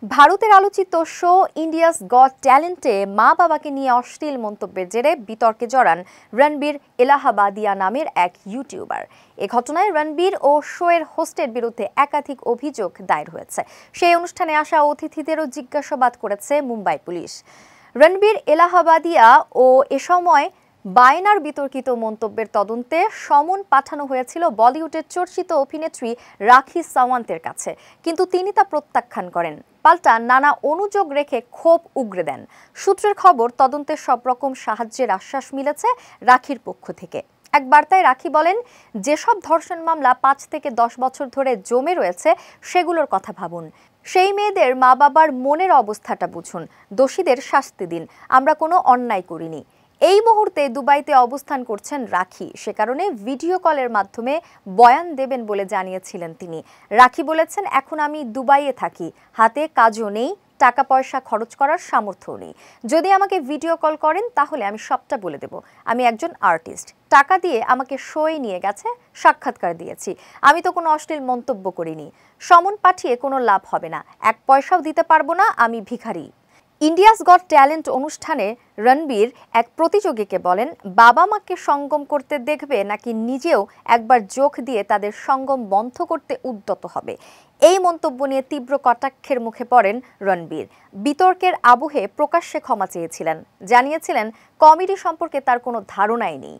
ভারতের আলোচিত show India's goat ট্যালেন্টে মা বাবাকে নিয়ে অশ্লীল মন্তব্যের জেরে বিতর্কে জড়ান রণবীর এলাহাবাদিয়া নামের এক ইউটিউবার। এ ঘটনায় রণবীর ও শোয়ের হোস্টের বিরুদ্ধে একাধিক অভিযোগ দায়ের হয়েছে। সেই অনুষ্ঠানে আসা অতিথিদেরও জিজ্ঞাসাবাদ করেছে মুম্বাই পুলিশ। রণবীর এলাহাবাদিয়া ও এ সময় বায়নার বিতর্কিত মন্তব্যের তদন্তে সমন পাঠানো হয়েছিল বলিউডের চর্চিত অভিনেত্রী রাখি সাওয়ান্তের কাছে, কিন্তু তিনি তা প্রত্যাখ্যান করেন। পাল্টা নানা অনুযোগ রেখে ক্ষোভ উগরে দেন। সূত্রের খবর, তদন্তের সব রকম সাহায্যের আশ্বাস মিলেছে রাখির পক্ষ থেকে। এক বার্তায় রাখি বলেন, যেসব ধর্ষণ মামলা 5 থেকে 10 বছর ধরে জমে রয়েছে সেগুলোর কথা ভাবুন। সেই মেয়েদের মা বাবার মনের অবস্থাটা বুঝুন। দোষীদের শাস্তি দিন। আমরা কোনো অন্যায় করিনি। এই মুহূর্তে দুবাইতে অবস্থান করছেন রাখি, সে কারণে ভিডিও কলের মাধ্যমে বয়ান দেবেন বলে জানিয়েছিলেন তিনি। রাখি বলেছেন, এখন আমি দুবাইয়ে থাকি, হাতে কাজও নেই, টাকা পয়সা খরচ করার সামর্থ্যও নেই। যদি আমাকে ভিডিও কল করেন তাহলে আমি সবটা বলে দেব। আমি একজন আর্টিস্ট, টাকা দিয়ে আমাকে শোয়ে নিয়ে গেছে, সাক্ষাৎকার দিয়েছি। আমি তো কোনো অশ্লীল মন্তব্য করিনি। সমন পাঠিয়ে কোনো লাভ হবে না, 1 পয়সাও দিতে পারবো না, আমি ভিখারি। ইন্ডিয়াস গট ট্যালেন্ট অনুষ্ঠানে রণবীর এক প্রতিযোগীকে বলেন, বাবা মাকে সঙ্গম করতে দেখবে নাকি নিজেও একবার চোখ দিয়ে তাদের সঙ্গম বন্ধ করতে উদ্যত হবে। এই মন্তব্য নিয়ে তীব্র কটাক্ষের মুখে পড়েন রণবীর। বিতর্কের আবহে প্রকাশ্যে ক্ষমা চেয়েছিলেন, জানিয়েছিলেন কমেডি সম্পর্কে তার কোনো ধারণাই নেই।